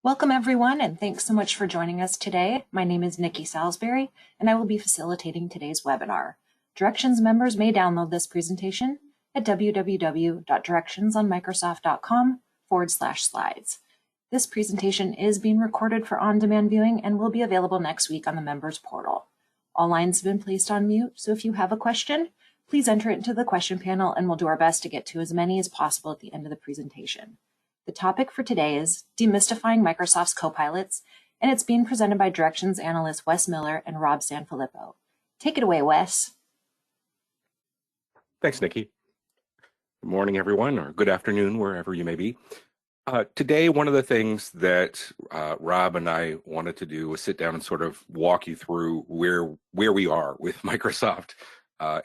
Welcome everyone, and thanks so much for joining us today. My name is Nikki Salisbury, and I will be facilitating today's webinar. Directions members may download this presentation at www.directionsonmicrosoft.com/slides. This presentation is being recorded for on-demand viewing and will be available next week on the members portal. All lines have been placed on mute, so if you have a question, please enter it into the question panel and we'll do our best to get to as many as possible at the end of the presentation. The topic for today is Demystifying Microsoft's Copilots, and it's being presented by Directions analysts Wes Miller and Rob Sanfilippo. Take it away, Wes. Thanks, Nikki. Good morning, everyone, or good afternoon, wherever you may be. Today, one of the things that Rob and I wanted to do was sit down and sort of walk you through where we are with Microsoft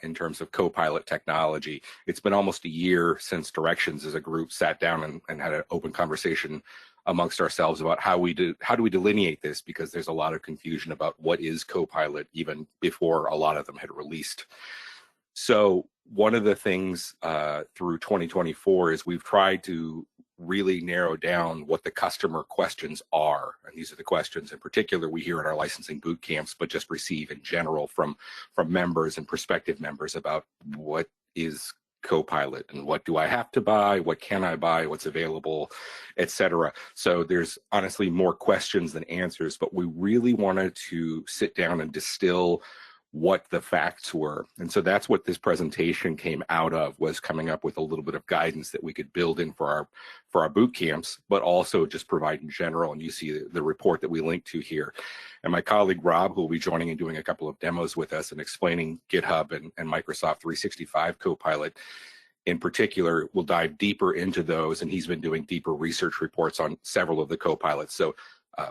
in terms of Copilot technology. It's been almost a year since Directions as a group sat down and had an open conversation amongst ourselves about how do we delineate this, because there's a lot of confusion about what is Copilot even before a lot of them had released. So one of the things through 2024 is we've tried to really narrow down what the customer questions are. And these are the questions in particular we hear in our licensing boot camps, but just receive in general from members and prospective members about what is Copilot and what do I have to buy, what can I buy, what's available, etc. So there's honestly more questions than answers, but we really wanted to sit down and distill what the facts were. And so that's what this presentation came out of, was coming up with a little bit of guidance that we could build in for our boot camps, but also just provide in general. And you see the report that we linked to here. And my colleague Rob, who will be joining and doing a couple of demos with us and explaining GitHub and Microsoft 365 Copilot in particular, will dive deeper into those. And he's been doing deeper research reports on several of the Copilots. So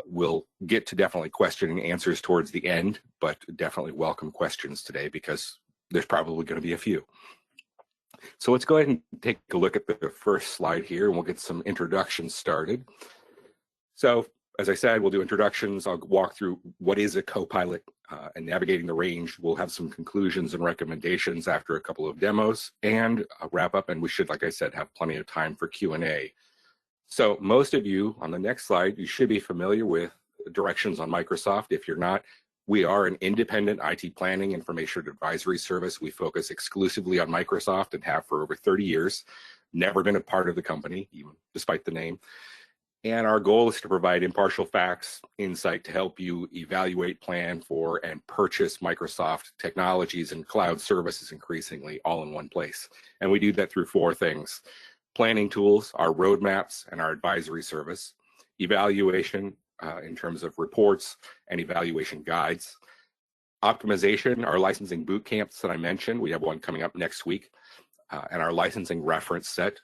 we'll get to definitely question and answers towards the end, but definitely welcome questions today because there's probably going to be a few. So let's go ahead and take a look at the first slide here, and we'll get some introductions started. So as I said, we'll do introductions. I'll walk through what is a Copilot and navigating the range. We'll have some conclusions and recommendations after a couple of demos and wrap up. And we should, like I said, have plenty of time for Q&A. So most of you on the next slide, you should be familiar with Directions on Microsoft. If you're not, we are an independent IT planning information advisory service. We focus exclusively on Microsoft and have for over 30 years, never been a part of the company, even despite the name. And our goal is to provide impartial facts, insight to help you evaluate, plan for, and purchase Microsoft technologies and cloud services increasingly all in one place. And we do that through four things: planning tools, our roadmaps, and our advisory service; evaluation in terms of reports and evaluation guides; optimization, our licensing boot camps that I mentioned. We have one coming up next week, and our licensing reference set,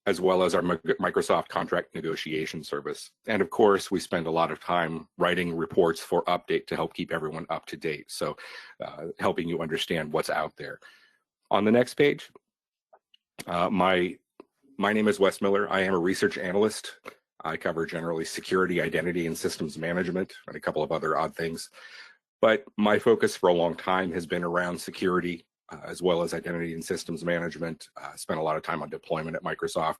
as well as our Microsoft contract negotiation service. And of course, we spend a lot of time writing reports for update to help keep everyone up to date. So helping you understand what's out there. On the next page, my name is Wes Miller. I am a research analyst. I cover generally security, identity, and systems management, and a couple of other odd things. But my focus for a long time has been around security, as well as identity and systems management. Spent a lot of time on deployment at Microsoft.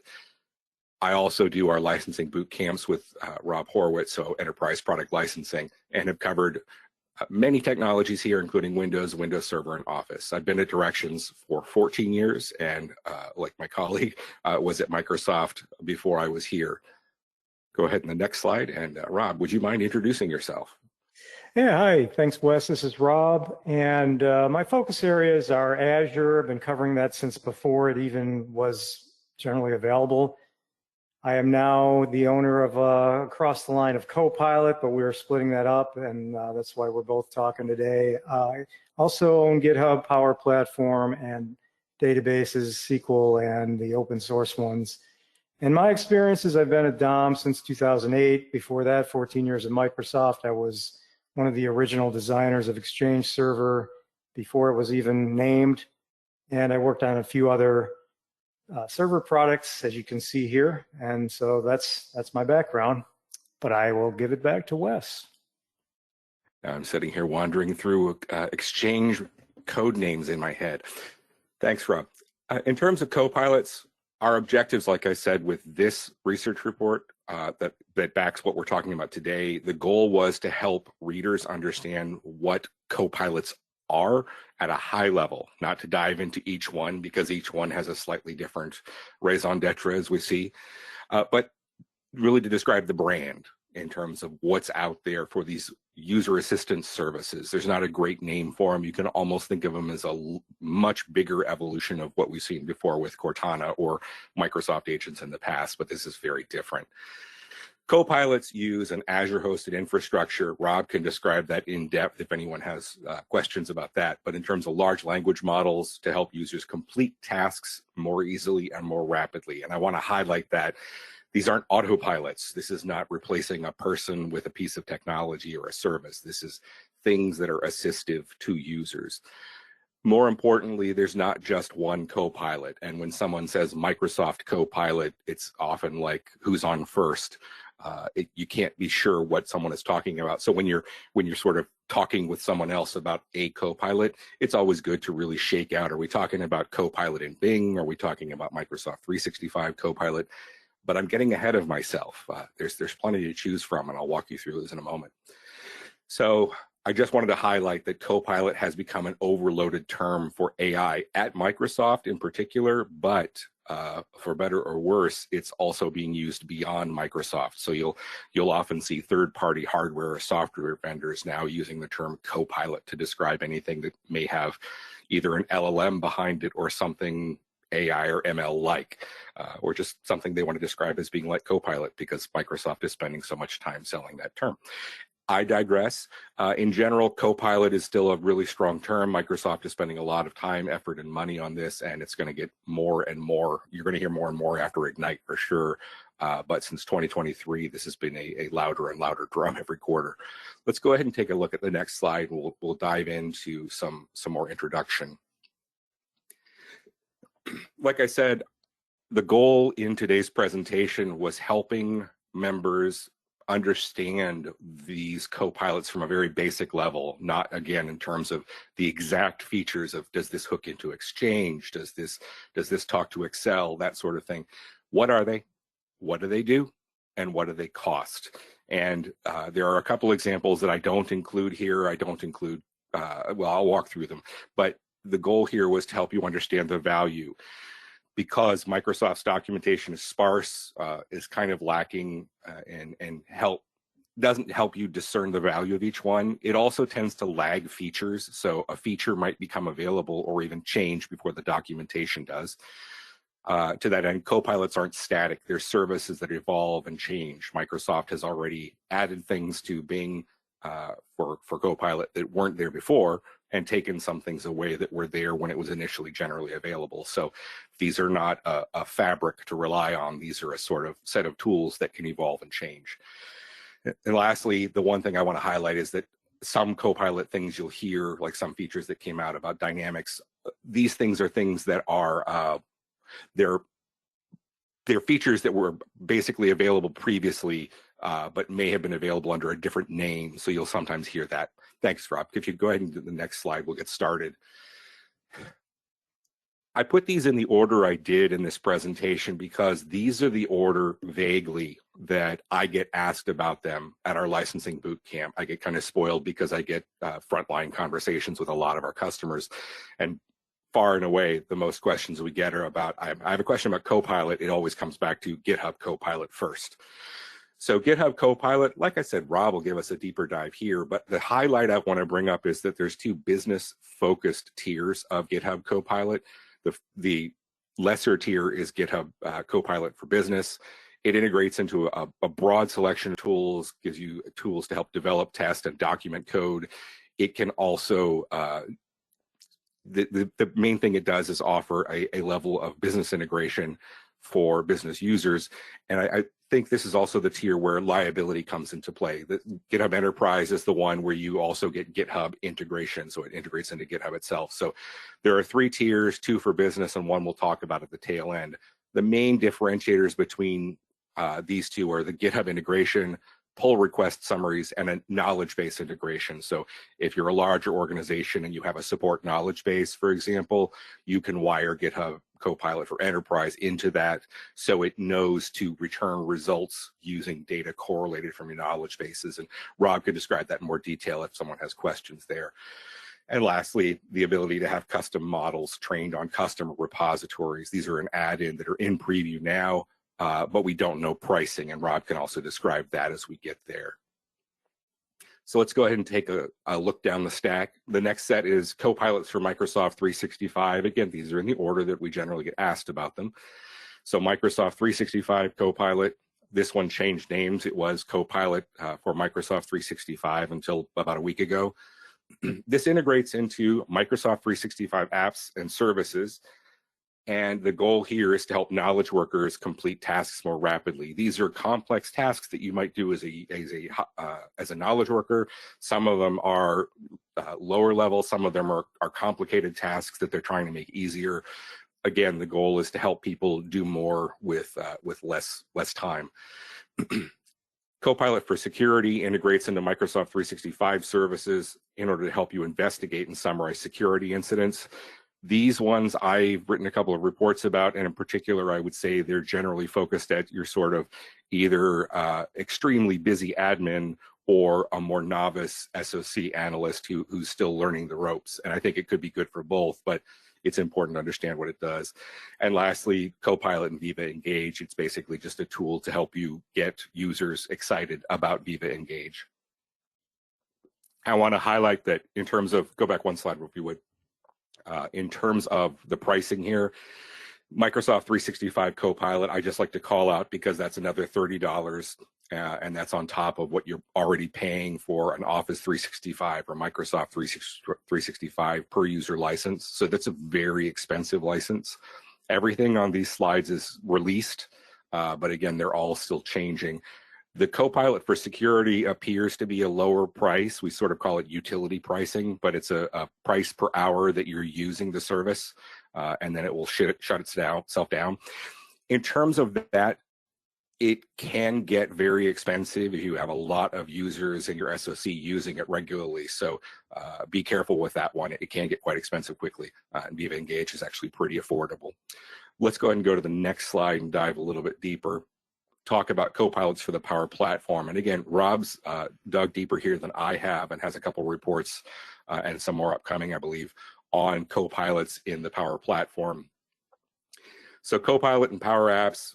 I also do our licensing boot camps with Rob Horowitz, so enterprise product licensing, and have covered many technologies here, including Windows, Windows Server, and Office. I've been at Directions for 14 years, and like my colleague, was at Microsoft before I was here. Go ahead in the next slide, and Rob, would you mind introducing yourself? Yeah, hi, thanks Wes, this is Rob, and my focus areas are Azure. I've been covering that since before it even was generally available. I am now the owner of across the line of Copilot, but we're splitting that up, and that's why we're both talking today. I also own GitHub, Power Platform, and databases, SQL, and the open source ones. In my experiences, I've been at DOM since 2008. Before that, 14 years at Microsoft. I was one of the original designers of Exchange Server before it was even named, and I worked on a few other server products, as you can see here, and so that's my background, but I will give it back to Wes. I'm sitting here wandering through Exchange code names in my head. Thanks, Rob. In terms of Copilots, Our objectives, like I said, with this research report that backs what we're talking about today, the goal was to help readers understand what copilots are at a high level, not to dive into each one because each one has a slightly different raison d'etre, as we see, but really to describe the brand in terms of what's out there for these user assistance services. There's not a great name for them. You can almost think of them as a much bigger evolution of what we've seen before with Cortana or Microsoft agents in the past, but this is very different. Copilots use an Azure hosted infrastructure. Rob can describe that in depth if anyone has questions about that. But in terms of large language models to help users complete tasks more easily and more rapidly. And I want to highlight that these aren't autopilots. This is not replacing a person with a piece of technology or a service. This is things that are assistive to users. More importantly, there's not just one Copilot. And when someone says Microsoft Copilot, it's often like who's on first. You can't be sure what someone is talking about. So when you're sort of talking with someone else about a Copilot, it's always good to really shake out. Are we talking about Copilot in Bing? Are we talking about Microsoft 365 Copilot? But I'm getting ahead of myself. There's plenty to choose from, and I'll walk you through this in a moment. So I just wanted to highlight that Copilot has become an overloaded term for AI at Microsoft in particular, but for better or worse, it's also being used beyond Microsoft. So you'll often see third-party hardware or software vendors now using the term Copilot to describe anything that may have either an LLM behind it or something AI or ML like, or just something they want to describe as being like Copilot because Microsoft is spending so much time selling that term. I digress. In general, Copilot is still a really strong term. Microsoft is spending a lot of time, effort, and money on this, and it's going to get more and more. You're going to hear more and more after Ignite for sure. But since 2023, this has been a louder and louder drum every quarter. Let's go ahead and take a look at the next slide. We'll dive into some more introduction. Like I said, the goal in today's presentation was helping members understand these copilots from a very basic level, not again in terms of the exact features of does this hook into Exchange, does this talk to Excel, that sort of thing. What are they? What do they do? And what do they cost? And there are a couple examples that I don't include here. I don't include, well, I'll walk through them, but the goal here was to help you understand the value. Because Microsoft's documentation is sparse, is kind of lacking, and doesn't help you discern the value of each one. It also tends to lag features, so a feature might become available or even change before the documentation does. To that end, copilots aren't static. They're services that evolve and change. Microsoft has already added things to Bing for Copilot that weren't there before, and taken some things away that were there when it was initially generally available. So these are not a fabric to rely on. These are a sort of set of tools that can evolve and change. And lastly, the one thing I want to highlight is that some Copilot things you'll hear, like some features that came out about dynamics, these things are things that are, they're features that were basically available previously, but may have been available under a different name. So you'll sometimes hear that. Thanks, Rob. If you go ahead and do the next slide, we'll get started. I put these in the order I did in this presentation because these are the order vaguely that I get asked about them at our licensing boot camp. I get kind of spoiled because I get frontline conversations with a lot of our customers, and far and away, the most questions we get are about, I have a question about Copilot. It always comes back to GitHub Copilot first. So GitHub Copilot, like I said, Rob will give us a deeper dive here, but the highlight I want to bring up is that there's two business-focused tiers of GitHub Copilot. The lesser tier is GitHub Copilot for Business. It integrates into a broad selection of tools, gives you tools to help develop, test, and document code. It can also, the main thing it does is offer a level of business integration for business users. And I think this is also the tier where liability comes into play. The GitHub Enterprise is the one where you also get GitHub integration, so it integrates into GitHub itself. So there are three tiers, two for business and one we'll talk about at the tail end. The main differentiators between these two are the GitHub integration, pull request summaries, and a knowledge base integration. So if you're a larger organization and you have a support knowledge base, for example, you can wire GitHub Copilot for Enterprise into that, so it knows to return results using data correlated from your knowledge bases. And Rob could describe that in more detail if someone has questions there. And lastly, the ability to have custom models trained on custom repositories. These are an add-in that are in preview now, but we don't know pricing, and Rob can also describe that as we get there. So let's go ahead and take a look down the stack. The next set is Copilots for Microsoft 365. Again, these are in the order that we generally get asked about them. So Microsoft 365 Copilot, this one changed names. It was Copilot for Microsoft 365 until about a week ago. This integrates into Microsoft 365 apps and services. And the goal here is to help knowledge workers complete tasks more rapidly. These are complex tasks that you might do as a knowledge worker. Some of them are lower level. Some of them are complicated tasks that they're trying to make easier. Again, the goal is to help people do more with less time. Copilot for Security integrates into Microsoft 365 services in order to help you investigate and summarize security incidents. These ones I've written a couple of reports about, and in particular, I would say they're generally focused at your sort of either extremely busy admin or a more novice SOC analyst who's still learning the ropes. And I think it could be good for both, but it's important to understand what it does. And lastly, Copilot and Viva Engage. It's basically just a tool to help you get users excited about Viva Engage. I want to highlight that in terms of, go back one slide if you would. In terms of the pricing here, Microsoft 365 Copilot, I just like to call out because that's another $30, and that's on top of what you're already paying for an Office 365 or Microsoft 365 per user license. So that's a very expensive license. Everything on these slides is released, but again, they're all still changing. The Copilot for Security appears to be a lower price. We sort of call it utility pricing, but it's a price per hour that you're using the service, and then it will shut itself down. In terms of that, it can get very expensive if you have a lot of users and your SOC using it regularly. So be careful with that one. It can get quite expensive quickly. And Viva Engage is actually pretty affordable. Let's go ahead and go to the next slide and dive a little bit deeper. Talk about Copilots for the Power Platform. And again, Rob's dug deeper here than I have and has a couple reports and some more upcoming, I believe, on Copilots in the Power Platform. So Copilot and Power Apps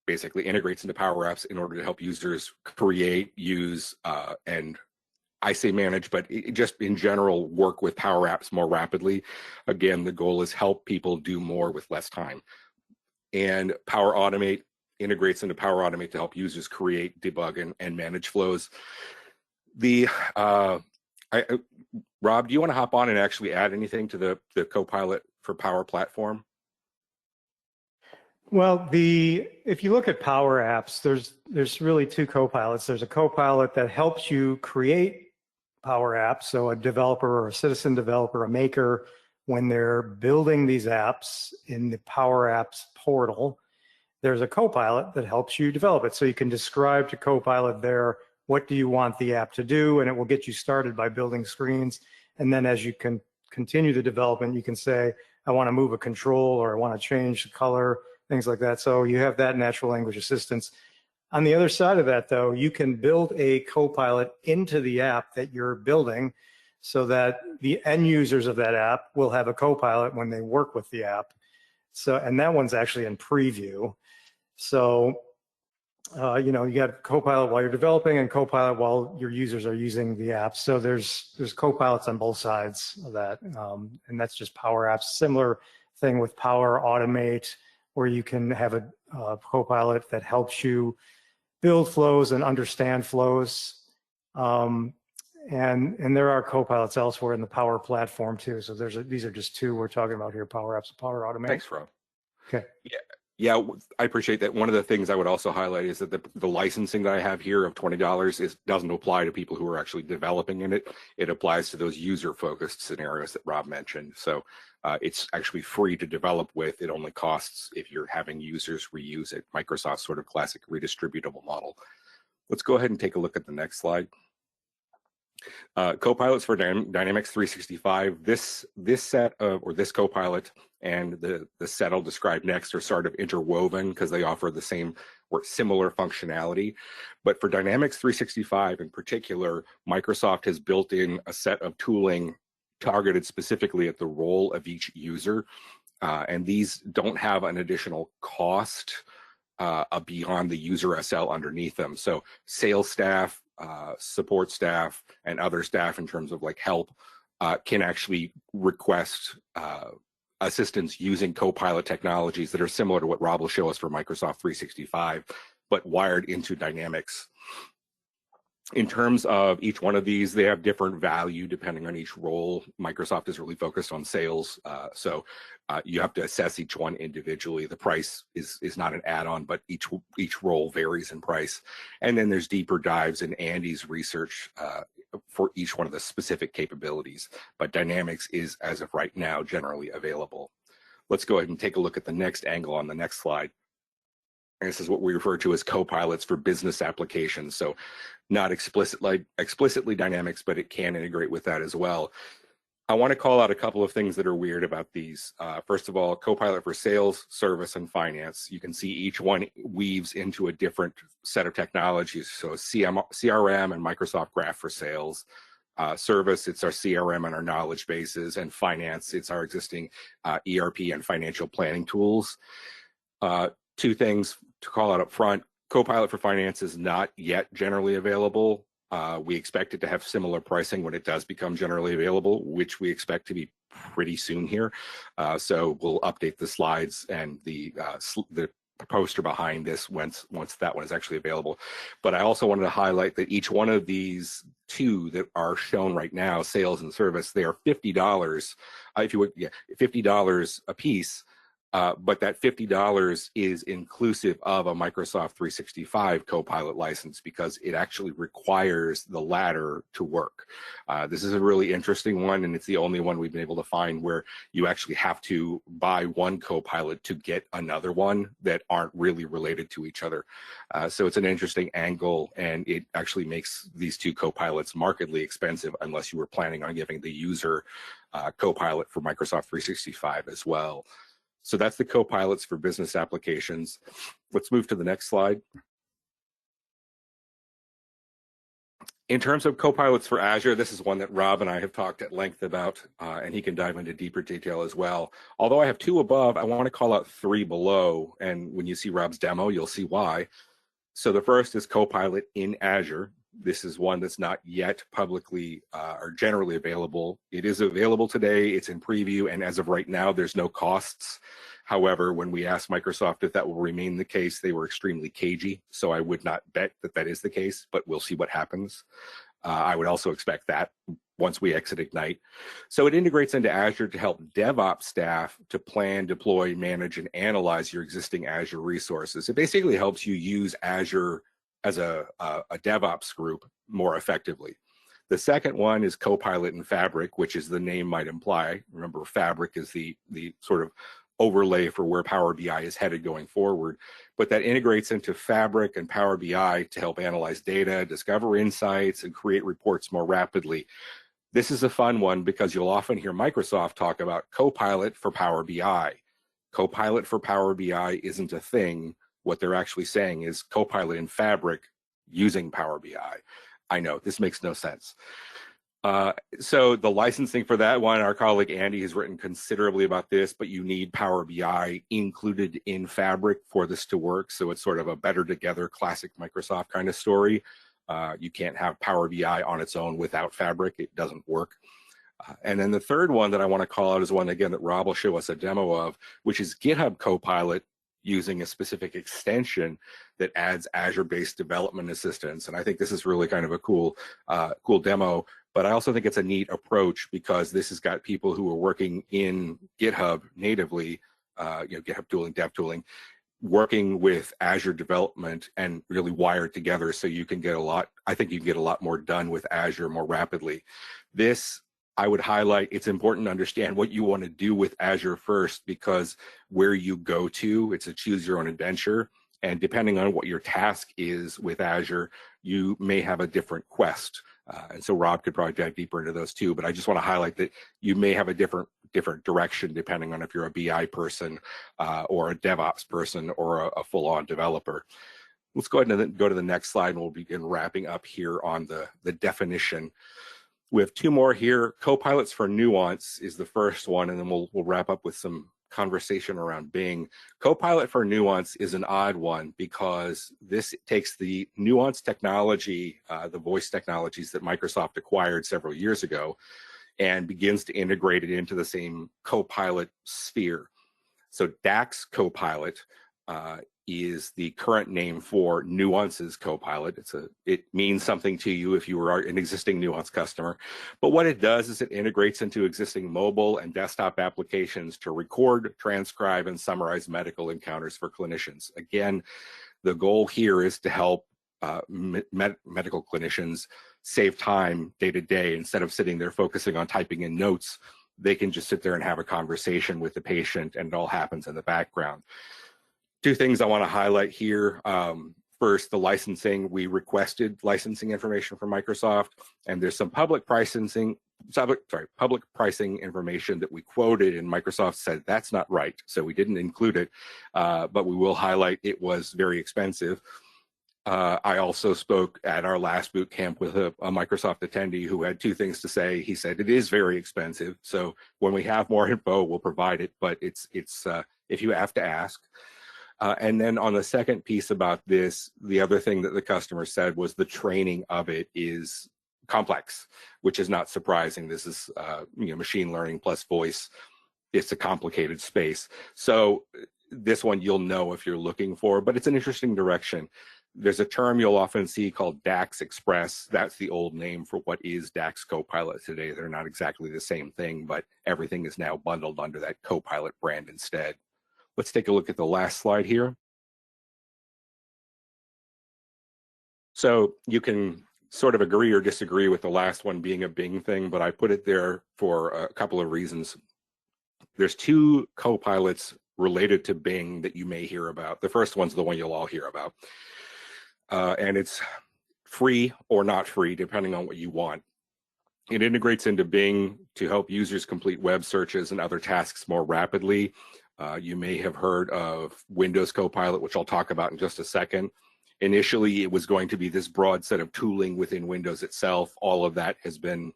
basically integrates into Power Apps in order to help users create, use, and I say manage, but just in general, work with Power Apps more rapidly. Again, the goal is help people do more with less time. And Power Automate integrates into Power Automate to help users create, debug, and manage flows. Rob, do you want to hop on and actually add anything to the Copilot for Power Platform? Well, if you look at Power Apps, there's really two Copilots. There's a Copilot that helps you create Power Apps, so a developer or a citizen developer, a maker, when they're building these apps in the Power Apps portal, there's a Copilot that helps you develop it. So you can describe to Copilot there, what do you want the app to do? And it will get you started by building screens. And then as you can continue the development, you can say, I want to move a control, or I want to change the color, things like that. So you have that natural language assistance. On the other side of that, though, you can build a Copilot into the app that you're building so that the end users of that app will have a Copilot when they work with the app. So, and that one's actually in preview. So, you got Copilot while you're developing and Copilot while your users are using the app. So there's Copilots on both sides of that. And that's just Power Apps. Similar thing with Power Automate, where you can have a Copilot that helps you build flows and understand flows. And there are Copilots elsewhere in the Power Platform too. So these are just two we're talking about here, Power Apps and Power Automate. Thanks, Rob. Okay. Yeah, I appreciate that. One of the things I would also highlight is that the licensing that I have here of $20 doesn't apply to people who are actually developing in it. It applies to those user-focused scenarios that Rob mentioned. So it's actually free to develop with. It only costs if you're having users reuse it. Microsoft's sort of classic redistributable model. Let's go ahead and take a look at the next slide. Copilots for Dynamics 365. This set of, or this Copilot and the set I'll describe next are sort of interwoven because they offer the same or similar functionality. But for Dynamics 365 in particular, Microsoft has built in a set of tooling targeted specifically at the role of each user. And these don't have an additional cost beyond the user SL underneath them. So sales staff, support staff, and other staff in terms of like help can actually request assistance using Copilot technologies that are similar to what Rob will show us for Microsoft 365, but wired into Dynamics. In terms of each one of these, they have different value depending on each role. Microsoft is really focused on sales, so you have to assess each one individually. The price is not an add-on, but each role varies in price. And then there's deeper dives in Andy's research for each one of the specific capabilities. But Dynamics is, as of right now, generally available. Let's go ahead and take a look at the next angle on the next slide. And this is what we refer to as copilots for business applications. So not explicitly Dynamics, but it can integrate with that as well. I want to call out a couple of things that are weird about these. First of all, Copilot for sales, service, and finance. You can see each one weaves into a different set of technologies. So CRM and Microsoft Graph for sales. Service, it's our CRM and our knowledge bases. And finance, it's our existing ERP and financial planning tools. Two things to call out up front. Copilot for Finance is not yet generally available. We expect it to have similar pricing when it does become generally available, which we expect to be pretty soon here. So we'll update the slides and the poster behind this once that one is actually available. But I also wanted to highlight that each one of these two that are shown right now, sales and service, they are $50. If you would, yeah, $50 a piece. But that $50 is inclusive of a Microsoft 365 Copilot license because it actually requires the latter to work. This is a really interesting one, and it's the only one we've been able to find where you actually have to buy one Copilot to get another one that aren't really related to each other. So it's an interesting angle, and it actually makes these two Copilots markedly expensive unless you were planning on giving the user Copilot for Microsoft 365 as well. So that's the Copilots for business applications. Let's move to the next slide. In terms of Copilots for Azure, this is one that Rob and I have talked at length about, and he can dive into deeper detail as well. Although I have two above, I want to call out three below, and when you see Rob's demo, you'll see why. So the first is Copilot in Azure. This is one that's not yet publicly or generally available. It is available today, it's in preview, and as of right now, there's no costs. However, when we asked Microsoft if that will remain the case, they were extremely cagey, so I would not bet that that is the case, but we'll see what happens. I would also expect that once we exit Ignite. So it integrates into Azure to help DevOps staff to plan, deploy, manage, and analyze your existing Azure resources. It basically helps you use Azure as a DevOps group more effectively. The second one is Copilot in Fabric, which is the name might imply. Remember, Fabric is the sort of overlay for where Power BI is headed going forward. But that integrates into Fabric and Power BI to help analyze data, discover insights, and create reports more rapidly. This is a fun one because you'll often hear Microsoft talk about Copilot for Power BI. Copilot for Power BI isn't a thing. What they're actually saying is Copilot in Fabric using Power BI. I know, this makes no sense. So the licensing for that one, our colleague Andy has written considerably about this, but you need Power BI included in Fabric for this to work. So it's sort of a better together classic Microsoft kind of story. You can't have Power BI on its own without Fabric. It doesn't work. And then the third one that I want to call out is one, again, that Rob will show us a demo of, which is GitHub Copilot using a specific extension that adds Azure-based development assistance. And I think this is really kind of a cool demo, but I also think it's a neat approach because this has got people who are working in GitHub natively, GitHub tooling, dev tooling, working with Azure development and really wired together so you can get a lot, I think you can get a lot more done with Azure more rapidly. This, I would highlight, it's important to understand what you want to do with Azure first, because where you go to, it's a choose your own adventure. And depending on what your task is with Azure, you may have a different quest And so Rob could probably dive deeper into those too, but I just want to highlight that you may have a different direction depending on if you're a BI person or a DevOps person or a full-on developer. Let's go ahead and go to the next slide, and we'll begin wrapping up here on the definition. We have two more here. Copilots for nuance is the first one, and then we'll wrap up with some conversation around Bing. Copilot for nuance is an odd one because this takes the nuance technology, the voice technologies that Microsoft acquired several years ago, and begins to integrate it into the same Copilot sphere. So DAX Copilot is the current name for Nuance's Copilot. It means something to you if you were an existing Nuance customer. But what it does is it integrates into existing mobile and desktop applications to record, transcribe, and summarize medical encounters for clinicians. Again, the goal here is to help medical clinicians save time day to day. Instead of sitting there focusing on typing in notes, they can just sit there and have a conversation with the patient, and it all happens in the background. Two things I want to highlight here. First, the licensing. We requested licensing information from Microsoft, and there's some public pricing information that we quoted, and Microsoft said that's not right, so we didn't include it, but we will highlight it was very expensive. I also spoke at our last boot camp with a Microsoft attendee who had two things to say. He said it is very expensive, so when we have more info, we'll provide it, but it's if you have to ask. And then on the second piece about this, the other thing that the customer said was the training of it is complex, which is not surprising. This is machine learning plus voice. It's a complicated space. So this one you'll know if you're looking for, but it's an interesting direction. There's a term you'll often see called DAX Express. That's the old name for what is DAX Copilot today. They're not exactly the same thing, but everything is now bundled under that Copilot brand instead. Let's take a look at the last slide here. So you can sort of agree or disagree with the last one being a Bing thing, but I put it there for a couple of reasons. There's two Copilots related to Bing that you may hear about. The first one's the one you'll all hear about. And it's free or not free, depending on what you want. It integrates into Bing to help users complete web searches and other tasks more rapidly. You may have heard of Windows Copilot, which I'll talk about in just a second. Initially, it was going to be this broad set of tooling within Windows itself. All of that has been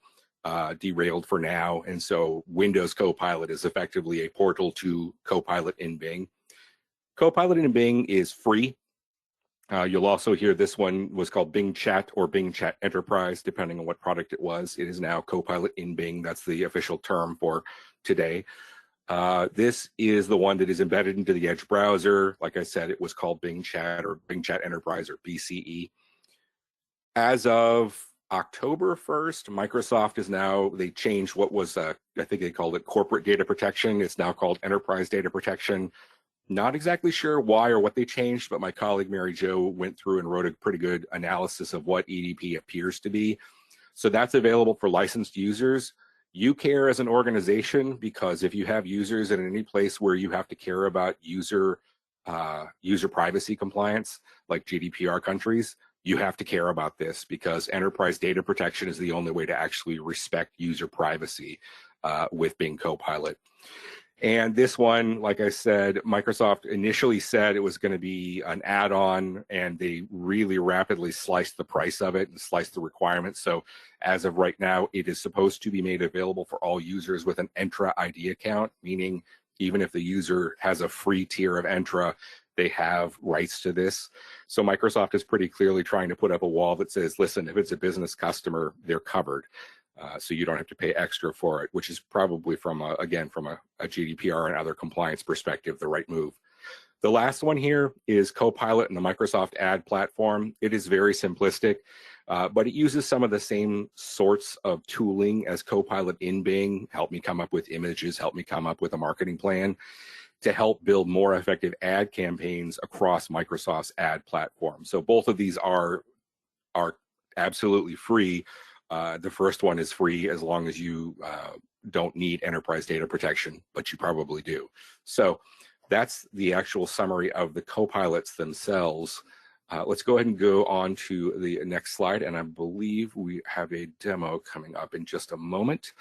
derailed for now. And so Windows Copilot is effectively a portal to Copilot in Bing. Copilot in Bing is free. You'll also hear this one was called Bing Chat or Bing Chat Enterprise, depending on what product it was. It is now Copilot in Bing. That's the official term for today. This is the one that is embedded into the Edge browser. Like I said, it was called Bing Chat or Bing Chat Enterprise or BCE. As of October 1st, Microsoft is now, they changed what was, I think they called it corporate data protection. It's now called enterprise data protection. Not exactly sure why or what they changed, but my colleague Mary Jo went through and wrote a pretty good analysis of what EDP appears to be. So that's available for licensed users. You care as an organization because if you have users in any place where you have to care about user privacy compliance, like GDPR countries, you have to care about this because enterprise data protection is the only way to actually respect user privacy with Bing Copilot. And this one, like I said, Microsoft initially said it was going to be an add-on, and they really rapidly sliced the price of it and sliced the requirements. So as of right now, it is supposed to be made available for all users with an Entra ID account, meaning even if the user has a free tier of Entra, they have rights to this. So Microsoft is pretty clearly trying to put up a wall that says, listen, if it's a business customer, they're covered. So you don't have to pay extra for it, which is probably from a GDPR and other compliance perspective, the right move. The last one here is Copilot and the Microsoft Ad platform. It is very simplistic, but it uses some of the same sorts of tooling as Copilot in Bing. Help me come up with images, help me come up with a marketing plan to help build more effective ad campaigns across Microsoft's ad platform. So both of these are absolutely free. The first one is free as long as you don't need enterprise data protection, but you probably do. So that's the actual summary of the Copilots themselves. Let's go ahead and go on to the next slide, and I believe we have a demo coming up in just a moment.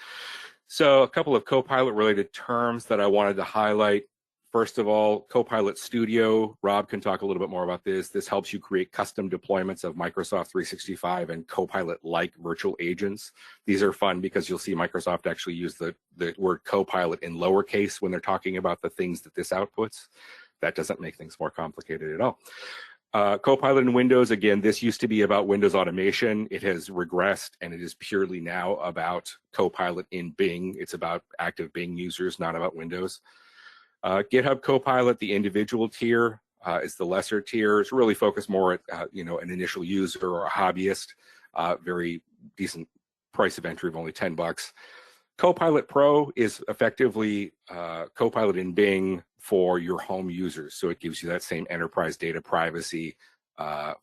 So a couple of Copilot related terms that I wanted to highlight. First of all, Copilot Studio. Rob can talk a little bit more about this. This helps you create custom deployments of Microsoft 365 and Copilot-like virtual agents. These are fun because you'll see Microsoft actually use the word Copilot in lowercase when they're talking about the things that this outputs. That doesn't make things more complicated at all. Copilot in Windows, again, this used to be about Windows automation. It has regressed, and it is purely now about Copilot in Bing. It's about active Bing users, not about Windows. GitHub Copilot, the individual tier, is the lesser tier. It's really focused more at an initial user or a hobbyist. Very decent price of entry of only $10. Copilot Pro is effectively Copilot in Bing for your home users. So it gives you that same enterprise data privacy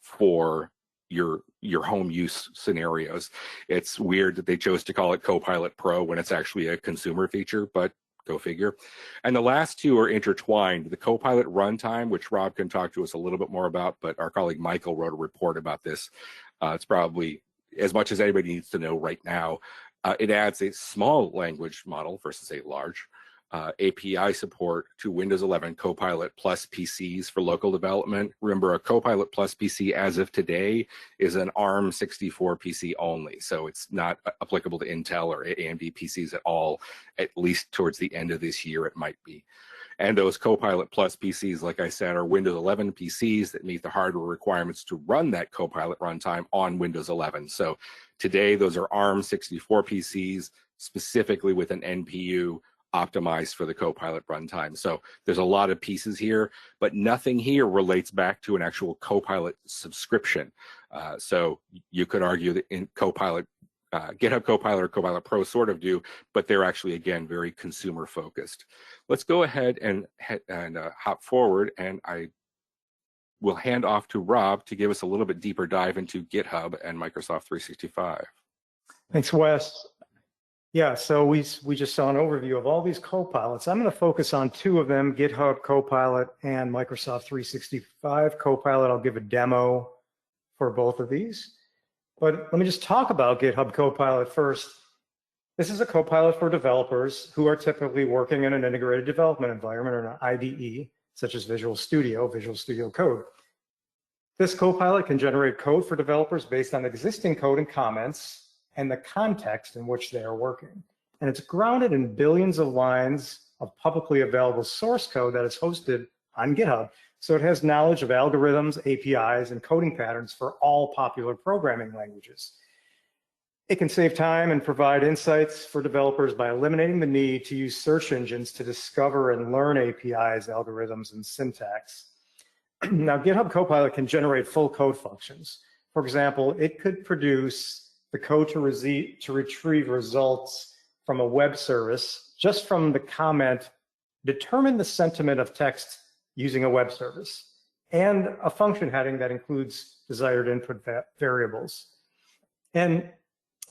for your home use scenarios. It's weird that they chose to call it Copilot Pro when it's actually a consumer feature, but go figure. And the last two are intertwined. The Copilot runtime, which Rob can talk to us a little bit more about, but our colleague Michael wrote a report about this. It's probably as much as anybody needs to know right now. It adds a small language model versus a large API support to Windows 11 Copilot Plus PCs for local development. Remember, a Copilot Plus PC as of today is an ARM 64 PC only, so it's not applicable to Intel or AMD PCs at all, at least towards the end of this year it might be. And those Copilot Plus PCs, like I said, are Windows 11 PCs that meet the hardware requirements to run that Copilot runtime on Windows 11. So today, those are ARM 64 PCs, specifically with an NPU optimized for the Copilot runtime. So there's a lot of pieces here, but nothing here relates back to an actual Copilot subscription. So you could argue that in Copilot, GitHub Copilot or Copilot Pro sort of do, but they're actually, again, very consumer focused. Let's go ahead and hop forward, and I will hand off to Rob to give us a little bit deeper dive into GitHub and Microsoft 365. Thanks, Wes. Yeah, so we just saw an overview of all these Copilots. I'm going to focus on two of them, GitHub Copilot and Microsoft 365 Copilot. I'll give a demo for both of these. But let me just talk about GitHub Copilot first. This is a Copilot for developers who are typically working in an integrated development environment or an IDE, such as Visual Studio Code. This Copilot can generate code for developers based on existing code and comments and the context in which they are working. And it's grounded in billions of lines of publicly available source code that is hosted on GitHub. So it has knowledge of algorithms, APIs, and coding patterns for all popular programming languages. It can save time and provide insights for developers by eliminating the need to use search engines to discover and learn APIs, algorithms, and syntax. Now, GitHub Copilot can generate full code functions. For example, it could produce the code to retrieve results from a web service just from the comment, determine the sentiment of text using a web service, and a function heading that includes desired input variables. And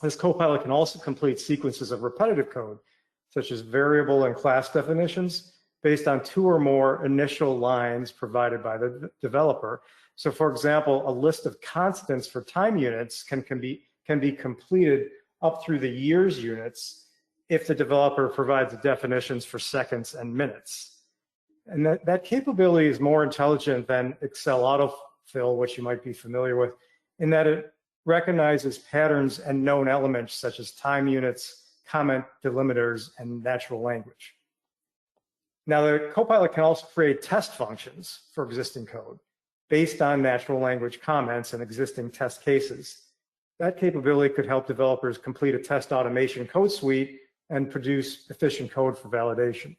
this Copilot can also complete sequences of repetitive code, such as variable and class definitions, based on two or more initial lines provided by the developer. So for example, a list of constants for time units can be completed up through the years units if the developer provides the definitions for seconds and minutes. And that capability is more intelligent than Excel autofill, which you might be familiar with, in that it recognizes patterns and known elements such as time units, comment delimiters, and natural language. Now, the Copilot can also create test functions for existing code based on natural language comments and existing test cases. That capability could help developers complete a test automation code suite and produce efficient code for validation.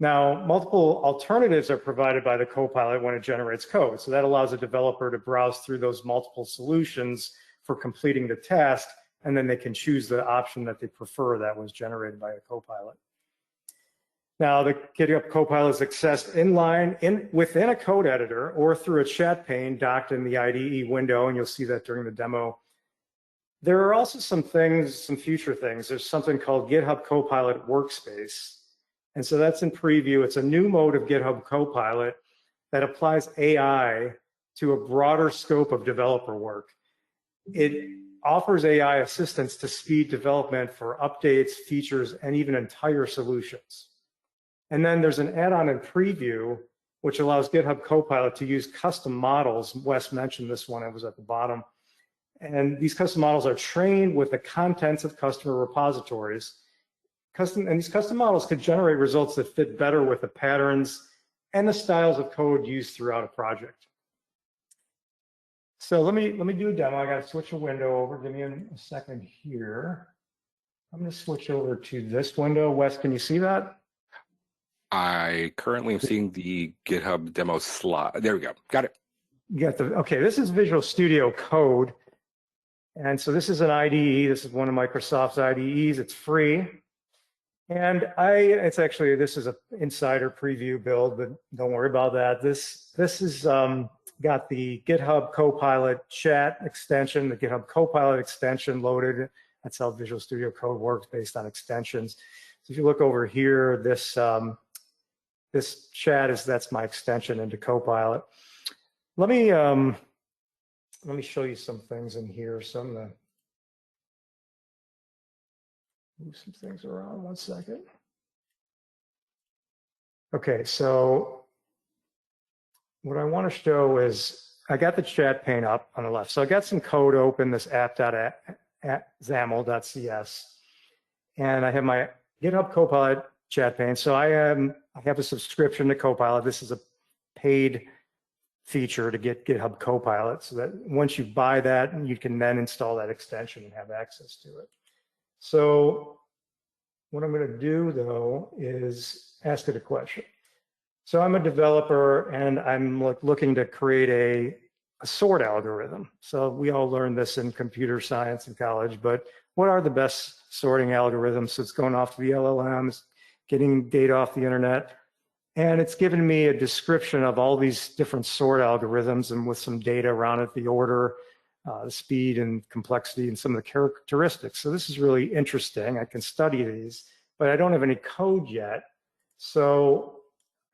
Now, multiple alternatives are provided by the Copilot when it generates code. So that allows a developer to browse through those multiple solutions for completing the task, and then they can choose the option that they prefer that was generated by a Copilot. Now, the GitHub Copilot is accessed within a code editor or through a chat pane docked in the IDE window, and you'll see that during the demo. There are also some future things. There's something called GitHub Copilot Workspace. And so that's in preview. It's a new mode of GitHub Copilot that applies AI to a broader scope of developer work. It offers AI assistance to speed development for updates, features, and even entire solutions. And then there's an add-on in preview, which allows GitHub Copilot to use custom models. Wes mentioned this one, it was at the bottom. And these custom models are trained with the contents of customer repositories. And these custom models could generate results that fit better with the patterns and the styles of code used throughout a project. So let me do a demo. I got to switch a window over. Give me a second here. I'm going to switch over to this window. Wes, can you see that? I currently am seeing the GitHub demo slide. There we go. Got it. You got okay, this is Visual Studio Code. And so this is an IDE. This is one of Microsoft's IDEs. It's free. And this is an insider preview build, but don't worry about that. This is got the GitHub Copilot chat extension, the GitHub Copilot extension loaded. That's how Visual Studio Code works, based on extensions. So if you look over here, this chat that's my extension into Copilot. Let me show you some things in here. So I'm gonna move some things around 1 second. Okay, so what I want to show is I got the chat pane up on the left. So I got some code open, this app.xaml.cs, and I have my GitHub Copilot chat pane. So I have a subscription to Copilot. This is a paid feature to get GitHub Copilot, so that once you buy that, you can then install that extension and have access to it. So what I'm going to do, though, is ask it a question. So I'm a developer, and I'm looking to create a sort algorithm. So we all learned this in computer science in college, but what are the best sorting algorithms? So it's going off to the LLMs, getting data off the internet, and it's given me a description of all these different sort algorithms, and with some data around it, the order, the speed and complexity, and some of the characteristics. So this is really interesting. I can study these, but I don't have any code yet. So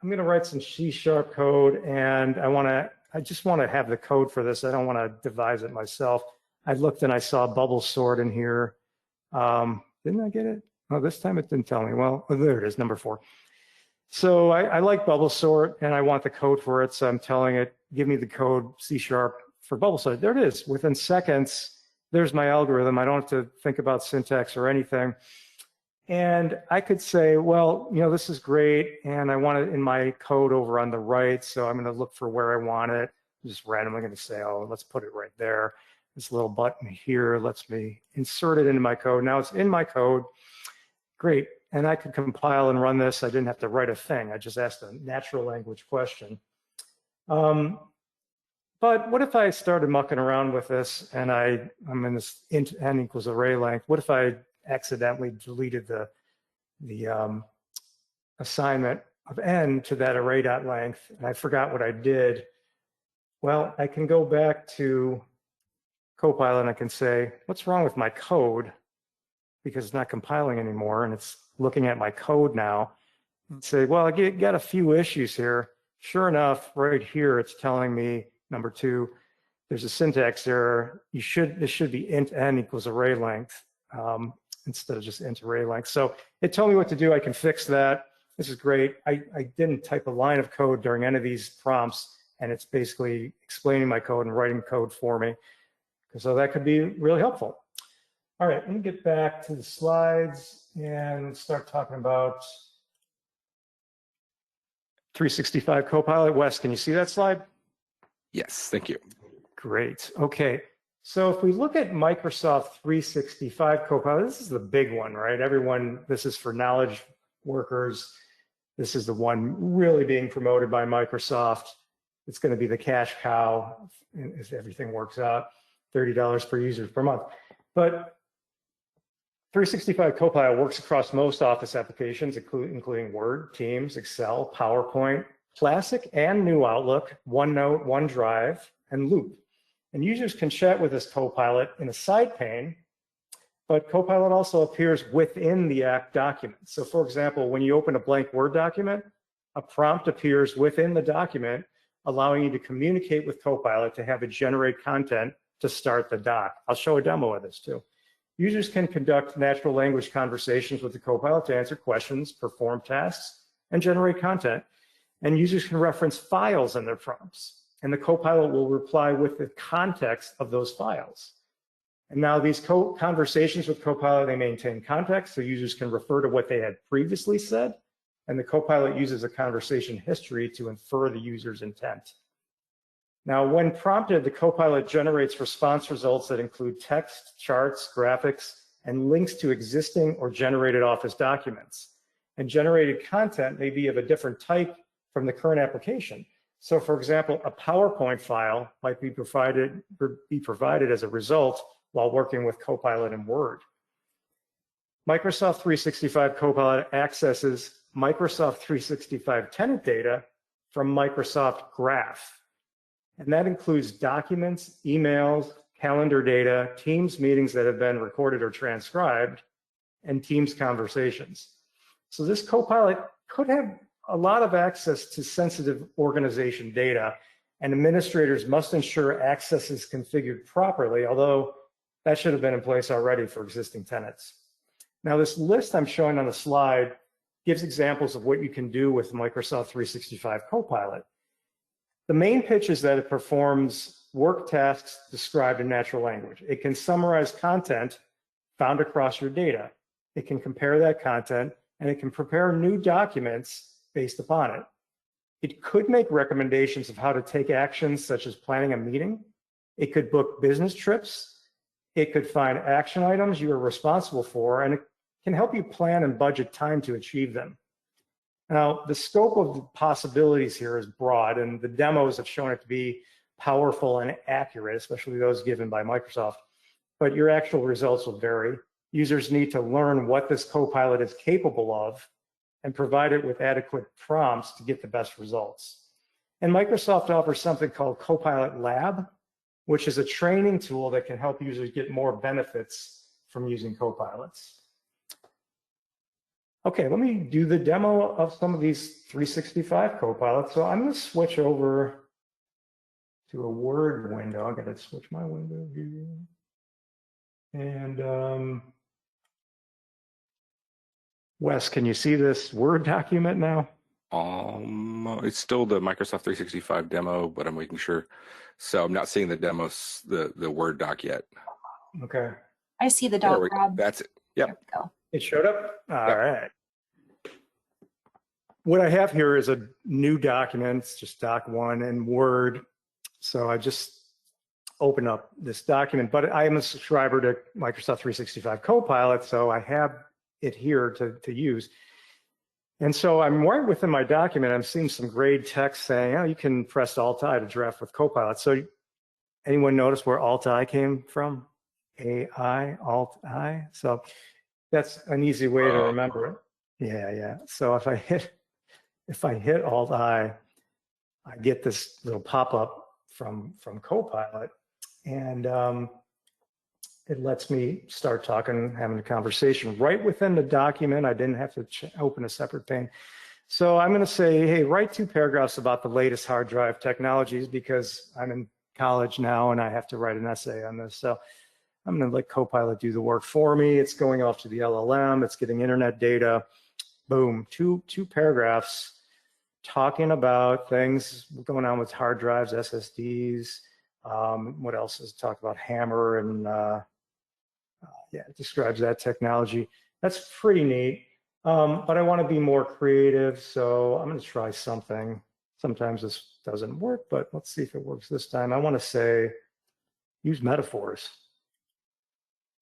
I'm going to write some C# code, and I just want to have the code for this. I don't want to devise it myself. I looked and I saw bubble sort in here. Didn't I get it? Oh, this time it didn't tell me. Well, there it is, number 4. So I like bubble sort, and I want the code for it. So I'm telling it, give me the code C# for bubble sort. There it is. Within seconds, there's my algorithm. I don't have to think about syntax or anything. And I could say, well, this is great, and I want it in my code over on the right, so I'm going to look for where I want it. I'm just randomly going to say, oh, let's put it right there. This little button here lets me insert it into my code. Now it's in my code. Great. And I could compile and run this. I didn't have to write a thing. I just asked a natural language question. But what if I started mucking around with this, and I'm in this int n equals array length? What if I accidentally deleted the assignment of n to that array.length, and I forgot what I did? Well, I can go back to Copilot and I can say, what's wrong with my code? Because it's not compiling anymore, and it's looking at my code now, and say, well, I got a few issues here. Sure enough, right here, it's telling me, number 2, there's a syntax error. This should be int n equals array length. Instead of just int array length. So it told me what to do. I can fix that. This is great. I didn't type a line of code during any of these prompts, and it's basically explaining my code and writing code for me. So that could be really helpful. All right, let me get back to the slides and start talking about 365 Copilot. Wes, can you see that slide? Yes, thank you. Great. Okay. So if we look at Microsoft 365 Copilot, this is the big one, right? This is for knowledge workers. This is the one really being promoted by Microsoft. It's going to be the cash cow if everything works out, $30 per user per month. But 365 Copilot works across most Office applications, including Word, Teams, Excel, PowerPoint, Classic and New Outlook, OneNote, OneDrive, and Loop. And users can chat with this Copilot in a side pane, but Copilot also appears within the app document. So for example, when you open a blank Word document, a prompt appears within the document allowing you to communicate with Copilot to have it generate content to start the doc. I'll show a demo of this too. Users can conduct natural language conversations with the Copilot to answer questions, perform tasks, and generate content. And users can reference files in their prompts. And the Copilot will reply with the context of those files. And now these conversations with Copilot, they maintain context, so users can refer to what they had previously said, and the Copilot uses a conversation history to infer the user's intent. Now, when prompted, the Copilot generates response results that include text, charts, graphics, and links to existing or generated Office documents. And generated content may be of a different type from the current application. So for example, a PowerPoint file might be provided as a result while working with Copilot in Word. Microsoft 365 Copilot accesses Microsoft 365 tenant data from Microsoft Graph. And that includes documents, emails, calendar data, Teams meetings that have been recorded or transcribed, and Teams conversations. So this Copilot could have a lot of access to sensitive organization data, and administrators must ensure access is configured properly, although that should have been in place already for existing tenants. Now, this list I'm showing on the slide gives examples of what you can do with Microsoft 365 Copilot. The main pitch is that it performs work tasks described in natural language. It can summarize content found across your data. It can compare that content, and it can prepare new documents based upon it. It could make recommendations of how to take actions such as planning a meeting. It could book business trips. It could find action items you are responsible for, and it can help you plan and budget time to achieve them. Now, the scope of the possibilities here is broad, and the demos have shown it to be powerful and accurate, especially those given by Microsoft, but your actual results will vary. Users need to learn what this Copilot is capable of and provide it with adequate prompts to get the best results. And Microsoft offers something called Copilot Lab, which is a training tool that can help users get more benefits from using Copilots. Okay, let me do the demo of some of these 365 Copilots. So I'm going to switch over to a Word window. I'm going to switch my window here. And Wes, can you see this Word document now? It's still the Microsoft 365 demo, but I'm making sure. So I'm not seeing the demos, the Word doc yet. Okay. I see the doc, Rob. That's it. Yep. There we go. It showed up? All right. What I have here is a new document, it's just doc one in Word. So I just open up this document, but I am a subscriber to Microsoft 365 Copilot, so I have it here to use. And so I'm right within my document, I'm seeing some grade text saying, oh, you can press Alt-I to draft with Copilot. So anyone notice where Alt-I came from? AI, Alt-I. So that's an easy way to remember it. Yeah. So if I hit Alt-I, I get this little pop-up from Copilot, and it lets me start talking, having a conversation right within the document. I didn't have to open a separate pane. So I'm going to say, hey, write 2 paragraphs about the latest hard drive technologies, because I'm in college now and I have to write an essay on this. So I'm going to let Copilot do the work for me. It's going off to the LLM. It's getting internet data. Boom, two paragraphs talking about things going on with hard drives, SSDs. What else is talk about Hammer and yeah, it describes that technology. That's pretty neat. But I want to be more creative, so I'm going to try something. Sometimes this doesn't work, but let's see if it works this time. I want to say use metaphors.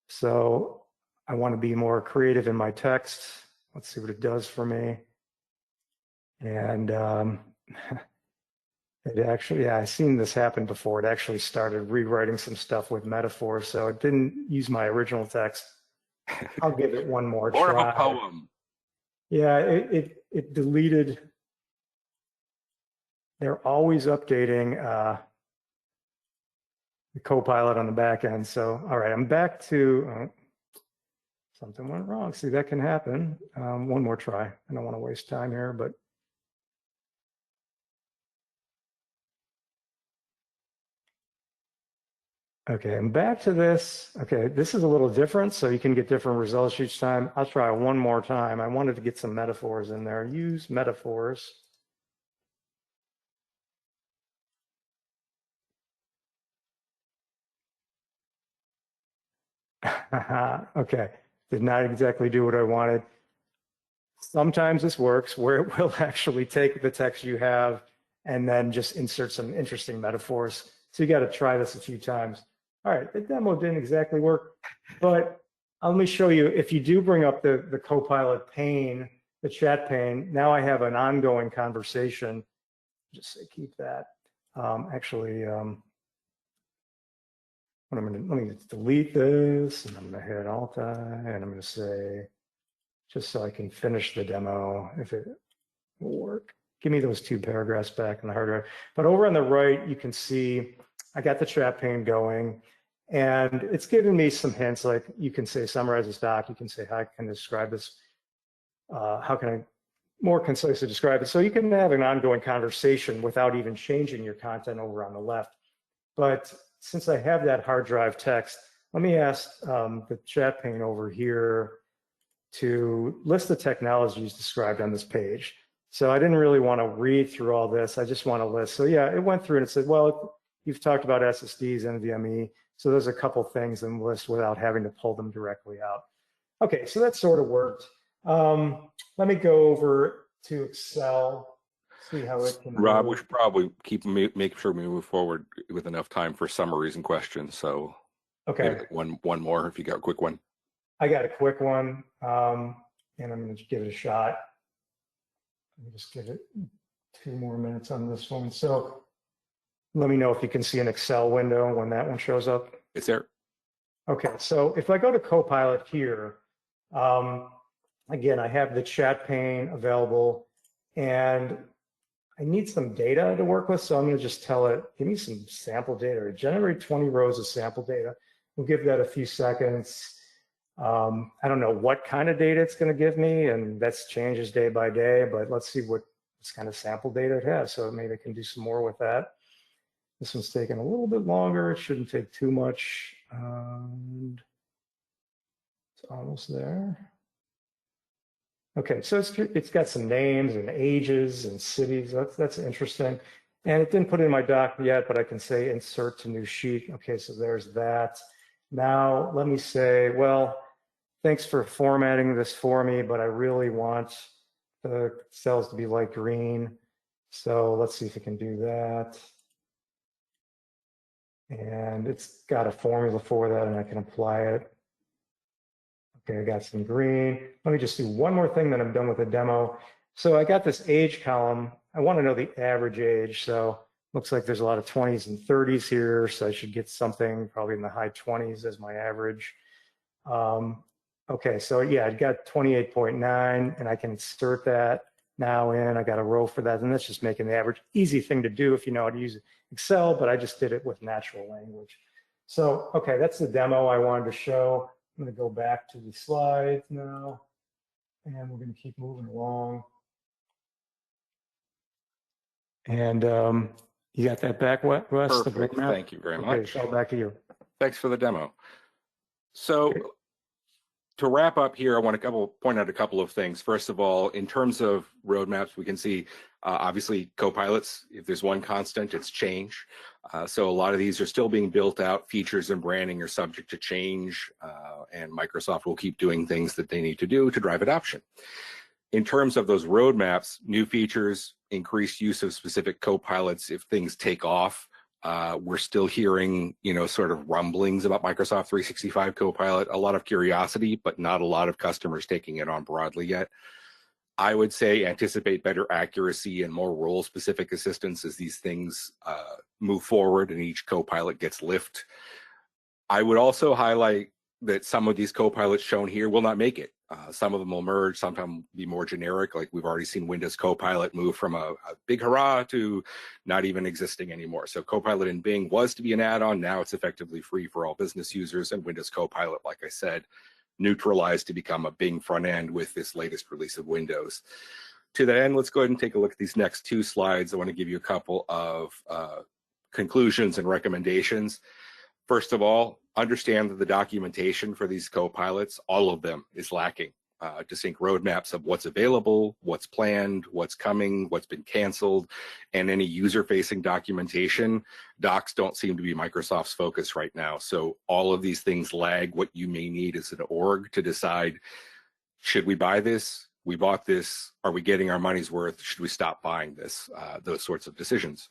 So I want to be more creative in my text. Let's see what it does for me. And it actually, yeah, I've seen this happen before. It actually started rewriting some stuff with metaphors, so it didn't use my original text. I'll give it one more try. Or a poem. Yeah, it deleted. They're always updating the Copilot on the back end. So, all right, I'm back to something went wrong. See, that can happen. One more try. I don't want to waste time here, but Okay, and back to this. Okay, this is a little different, so you can get different results each time. I'll try one more time. I wanted to get some metaphors in there. Use metaphors. Okay, did not exactly do what I wanted. Sometimes this works where it will actually take the text you have and then just insert some interesting metaphors. So you got to try this a few times. All right, the demo didn't exactly work, but let me show you. If you do bring up the Copilot pane, the chat pane, now I have an ongoing conversation. Just say keep that. Let me delete this, and I'm going to hit Alt-I, and I'm going to say, just so I can finish the demo, if it will work. Give me those 2 paragraphs back in the hard drive. But over on the right, you can see I got the chat pane going, and it's giving me some hints, like you can say summarize this doc, you can say how can I describe this, how can I more concisely describe it. So you can have an ongoing conversation without even changing your content over on the left. But since I have that hard drive text, let me ask the chat pane over here to list the technologies described on this page. So I didn't really want to read through all this. I just want to list. So yeah, it went through and it said, well, you've talked about SSDs, NVMe. So there's a couple things in the list without having to pull them directly out. Okay, so that sort of worked. Let me go over to Excel, see how it can. Rob, we should probably make sure we move forward with enough time for summaries and questions. So okay, one more if you got a quick one. I got a quick one, and I'm going to give it a shot. Let me just give it 2 more minutes on this one. So let me know if you can see an Excel window when that one shows up. It's there. Okay, so if I go to Copilot here, again, I have the chat pane available, and I need some data to work with. So I'm going to just tell it, give me some sample data, or generate 20 rows of sample data. We'll give that a few seconds. I don't know what kind of data it's going to give me, and that's changes day by day, but let's see what kind of sample data it has. So maybe I can do some more with that. This one's taking a little bit longer. It shouldn't take too much. And it's almost there. Okay, so it's got some names and ages and cities. That's interesting. And it didn't put it in my doc yet, but I can say insert to new sheet. Okay, so there's that. Now let me say, well, thanks for formatting this for me, but I really want the cells to be light green. So let's see if it can do that. And it's got a formula for that, and I can apply it. Okay, I got some green. Let me just do one more thing, then I'm done with the demo. So I got this age column. I want to know the average age. So looks like there's a lot of 20s and 30s here. So I should get something probably in the high 20s as my average. Okay, so yeah, I got 28.9, and I can insert that now in. I got a row for that, and that's just making the average. Easy thing to do if you know how to use Excel, but I just did it with natural language. So, okay, that's the demo I wanted to show. I'm going to go back to the slides now, and we're going to keep moving along. And you got that back, Wes? Perfect. Thank you very much. Okay, so back to you. Thanks for the demo. So okay, to wrap up here, I want to point out a couple of things. First of all, in terms of roadmaps, we can see obviously Copilots, if there's one constant, it's change. So a lot of these are still being built out. Features and branding are subject to change, and Microsoft will keep doing things that they need to do to drive adoption. In terms of those roadmaps, new features, increased use of specific Copilots if things take off. We're still hearing, sort of rumblings about Microsoft 365 Copilot, a lot of curiosity, but not a lot of customers taking it on broadly yet. I would say anticipate better accuracy and more role-specific assistance as these things move forward and each Copilot gets lift. I would also highlight that some of these Copilots shown here will not make it. Some of them will merge, sometimes be more generic, like we've already seen Windows Copilot move from a big hurrah to not even existing anymore. So Copilot in Bing was to be an add-on, now it's effectively free for all business users, and Windows Copilot, like I said, neutralized to become a Bing front end with this latest release of Windows. To that end, let's go ahead and take a look at these next 2 slides. I want to give you a couple of conclusions and recommendations. First of all, understand that the documentation for these copilots, all of them, is lacking. To sync roadmaps of what's available, what's planned, what's coming, what's been canceled, and any user-facing documentation. Docs don't seem to be Microsoft's focus right now. So all of these things lag. What you may need is an org to decide, should we buy this? We bought this. Are we getting our money's worth? Should we stop buying this? Those sorts of decisions.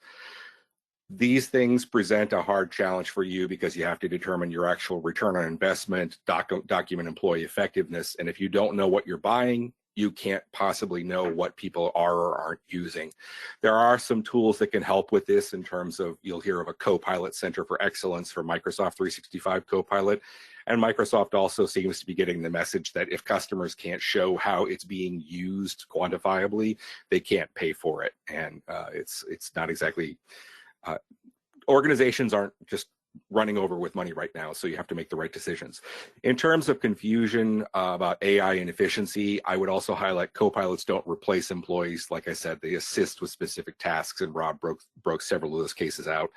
These things present a hard challenge for you because you have to determine your actual return on investment, document employee effectiveness. And if you don't know what you're buying, you can't possibly know what people are or aren't using. There are some tools that can help with this in terms of, you'll hear of a Copilot Center for Excellence for Microsoft 365 Copilot. And Microsoft also seems to be getting the message that if customers can't show how it's being used quantifiably, they can't pay for it. And it's not exactly... organizations aren't just running over with money right now, so you have to make the right decisions. In terms of confusion about AI and efficiency, I would also highlight copilots don't replace employees. Like I said, they assist with specific tasks, and Rob broke several of those cases out.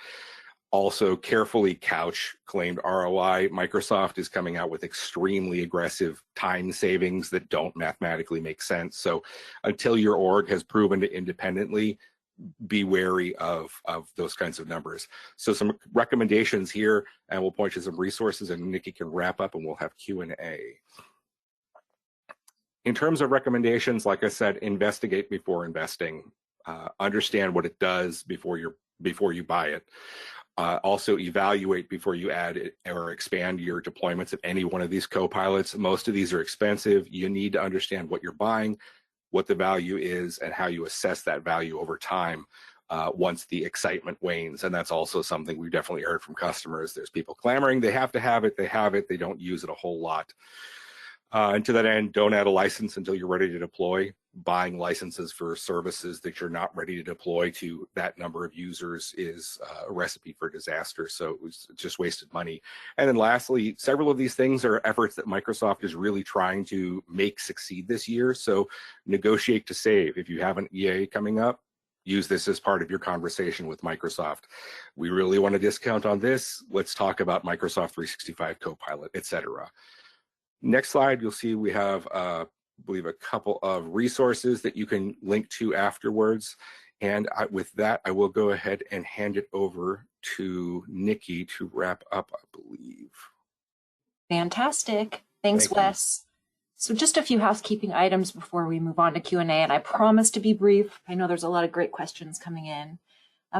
Also, carefully couch claimed ROI. Microsoft is coming out with extremely aggressive time savings that don't mathematically make sense. So until your org has proven it independently, be wary of those kinds of numbers. So some recommendations here, and we'll point to some resources, and Nikki can wrap up and we'll have Q&A. In terms of recommendations, like I said, investigate before investing. Understand what it does before you buy it. Also evaluate before you add it or expand your deployments of any one of these copilots. Most of these are expensive. You need to understand what you're buying, what the value is, and how you assess that value over time once the excitement wanes. And that's also something we've definitely heard from customers. There's people clamoring they have to have it, they don't use it a whole lot. And to that end, don't add a license until you're ready to deploy. Buying licenses for services that you're not ready to deploy to that number of users is a recipe for disaster. So it's just wasted money. And then lastly, several of these things are efforts that Microsoft is really trying to make succeed this year. So negotiate to save. If you have an EA coming up, use this as part of your conversation with Microsoft. We really want a discount on this. Let's talk about Microsoft 365 Copilot, etc. Next slide, you'll see we have, I believe, a couple of resources that you can link to afterwards. And with that, I will go ahead and hand it over to Nikki to wrap up, I believe. Fantastic. Thanks, Thank you. Wes. So just a few housekeeping items before we move on to Q&A, and I promise to be brief. I know there's a lot of great questions coming in.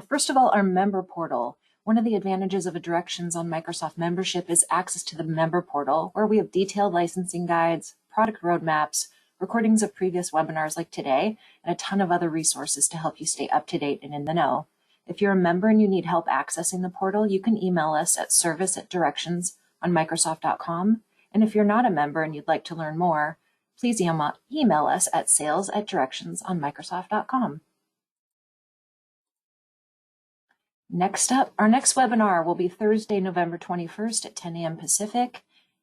First of all, our member portal. One of the advantages of a Directions on Microsoft membership is access to the member portal, where we have detailed licensing guides, product roadmaps, recordings of previous webinars like today, and a ton of other resources to help you stay up to date and in the know. If you're a member and you need help accessing the portal, you can email us at service@directionsonmicrosoft.com. And if you're not a member and you'd like to learn more, please email us at sales@directionsonmicrosoft.com. Next up, our next webinar will be Thursday, November 21st at 10 a.m. Pacific,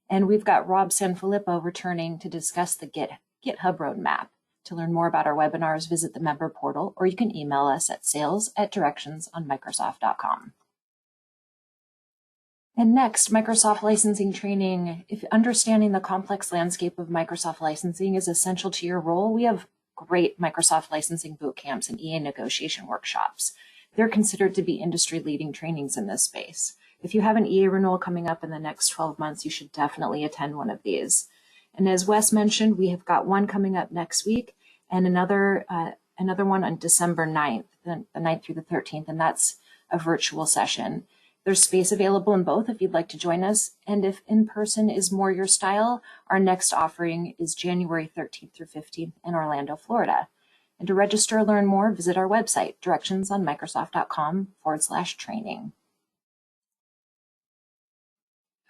and we've got Rob Sanfilippo returning to discuss the GitHub roadmap. To learn more about our webinars, visit the member portal, or you can email us at sales@directionsonmicrosoft.com. And next, Microsoft licensing training. If understanding the complex landscape of Microsoft licensing is essential to your role, we have great Microsoft licensing boot camps and EA negotiation workshops. They're considered to be industry-leading trainings in this space. If you have an EA renewal coming up in the next 12 months, you should definitely attend one of these. And as Wes mentioned, we have got one coming up next week and another one on December 9th, the 9th through the 13th, and that's a virtual session. There's space available in both if you'd like to join us. And if in-person is more your style, our next offering is January 13th through 15th in Orlando, Florida. And to register or learn more, visit our website, directionsonmicrosoft.com/training.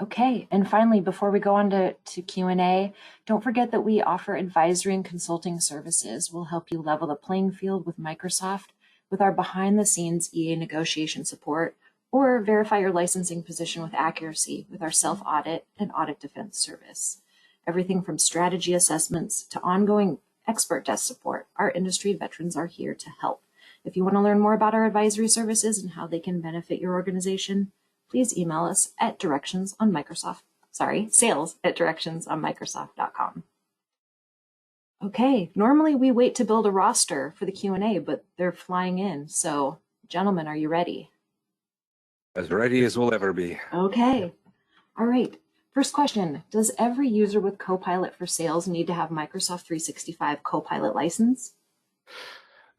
Okay, and finally, before we go on to Q&A, don't forget that we offer advisory and consulting services. We'll help you level the playing field with Microsoft with our behind-the-scenes EA negotiation support, or verify your licensing position with accuracy with our self-audit and audit defense service. Everything from strategy assessments to ongoing expert desk support, our industry veterans are here to help. If you want to learn more about our advisory services and how they can benefit your organization, please email us at sales@directionsonmicrosoft.com. Okay, normally we wait to build a roster for the Q&A, but they're flying in. So, gentlemen, are you ready? As ready as we'll ever be. Okay. All right. First question, does every user with Copilot for Sales need to have Microsoft 365 Copilot license?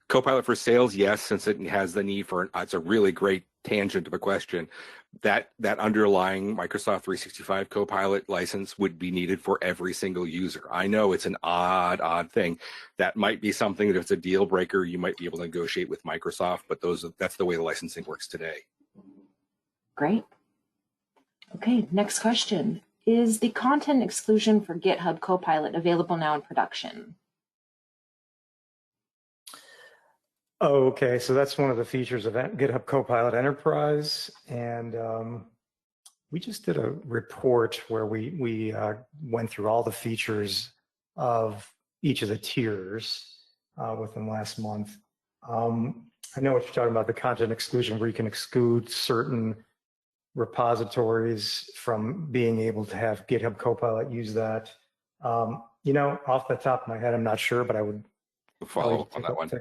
Copilot for Sales, yes, since it has the need for, it's a really great tangent of a question. That underlying Microsoft 365 Copilot license would be needed for every single user. I know it's an odd thing. That might be something that if it's a deal breaker, you might be able to negotiate with Microsoft, but that's the way the licensing works today. Great. Okay, next question. Is the content exclusion for GitHub Copilot available now in production? Okay, so that's one of the features of GitHub Copilot Enterprise, and we just did a report where we went through all the features of each of the tiers within last month. I know what you're talking about, the content exclusion, where you can exclude certain repositories from being able to have GitHub Copilot use that. You know, off the top of my head, I'm not sure, but I would follow up on that one.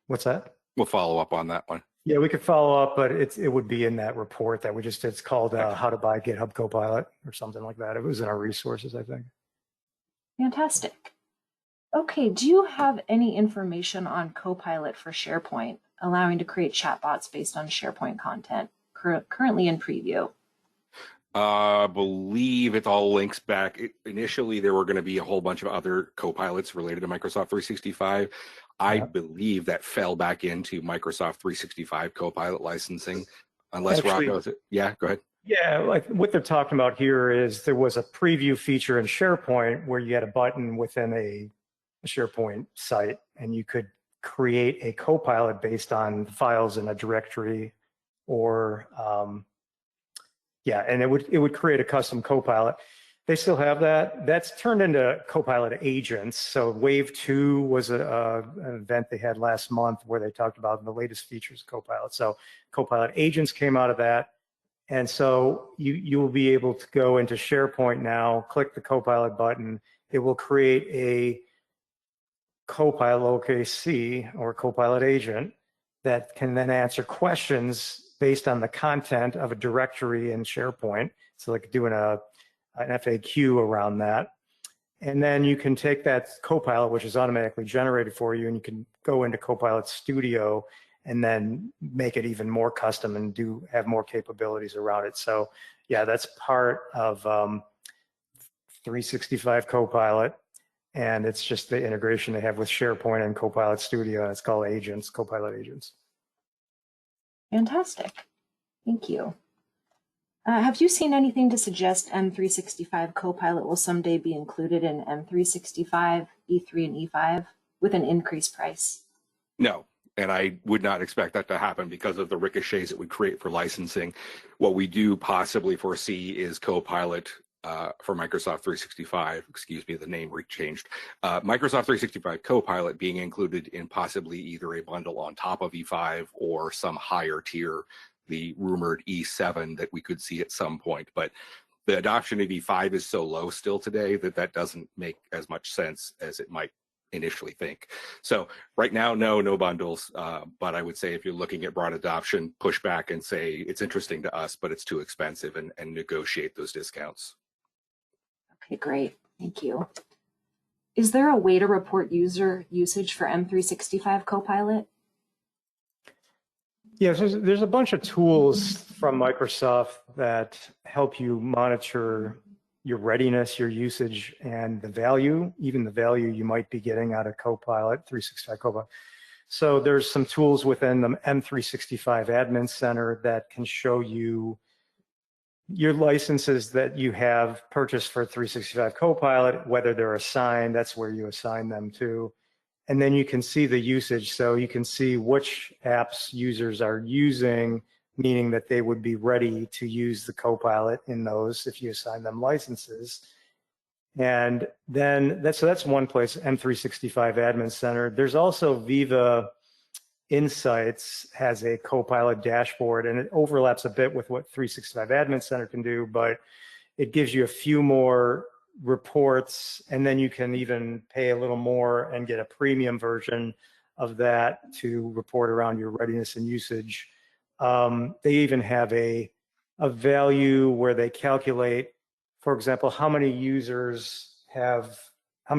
What's that? We'll follow up on that one. Yeah, we could follow up, but it would be in that report that we just did. It's called How to Buy GitHub Copilot or something like that. It was in our resources, I think. Fantastic. Okay, do you have any information on Copilot for SharePoint, allowing to create chatbots based on SharePoint content, currently in preview? I believe it all links back. Initially, there were going to be a whole bunch of other Copilots related to Microsoft 365. I believe that fell back into Microsoft 365 Copilot licensing, unless Rob knows it. Yeah, go ahead. Yeah, like what they're talking about here is there was a preview feature in SharePoint where you had a button within a SharePoint site, and you could create a Copilot based on files in a directory, or and it would create a custom Copilot. They still have that. That's turned into Copilot agents. So Wave 2 was an event they had last month where they talked about the latest features of Copilot. So Copilot agents came out of that. And so you will be able to go into SharePoint now, click the Copilot button. It will create a Copilot lowercase c or Copilot agent that can then answer questions based on the content of a directory in SharePoint. So like doing an FAQ around that. And then you can take that Copilot, which is automatically generated for you, and you can go into Copilot Studio and then make it even more custom and have more capabilities around it. So yeah, that's part of 365 Copilot, and it's just the integration they have with SharePoint and Copilot Studio, and it's called Agents, Copilot Agents. Fantastic. Thank you. Have you seen anything to suggest M365 Copilot will someday be included in M365, E3, and E5 with an increased price? No, and I would not expect that to happen because of the ricochets it would create for licensing. What we do possibly foresee is Copilot for Microsoft 365, excuse me, the name changed. Microsoft 365 Copilot being included in possibly either a bundle on top of E5 or some higher tier, the rumored E7 that we could see at some point. But the adoption of E5 is so low still today that doesn't make as much sense as it might initially think. So right now, no bundles. But I would say if you're looking at broad adoption, push back and say it's interesting to us, but it's too expensive, and negotiate those discounts. Okay, great. Thank you. Is there a way to report user usage for M365 Copilot? Yes, there's a bunch of tools from Microsoft that help you monitor your readiness, your usage, and the value, even the value you might be getting out of Copilot, 365 Copilot. So there's some tools within the M365 Admin Center that can show you your licenses that you have purchased for 365 Copilot, whether they're assigned, that's where you assign them to. And then you can see the usage. So you can see which apps users are using, meaning that they would be ready to use the Copilot in those if you assign them licenses. And then that's one place, M365 Admin Center. There's also Viva Insights has a Copilot dashboard, and it overlaps a bit with what 365 Admin Center can do, but it gives you a few more reports, and then you can even pay a little more and get a premium version of that to report around your readiness and usage. They even have a value where they calculate, for example, how many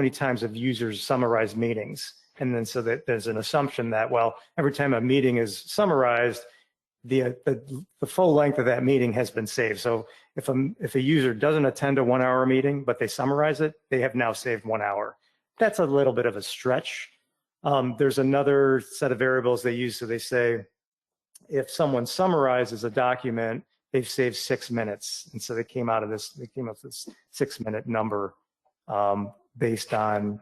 times have users summarized meetings. And then so that there's an assumption that, well, every time a meeting is summarized, the full length of that meeting has been saved. So if a user doesn't attend a 1 hour meeting, but they summarize it, they have now saved 1 hour. That's a little bit of a stretch. There's another set of variables they use. So they say, if someone summarizes a document, they've saved 6 minutes. And so they came up with this 6-minute number based on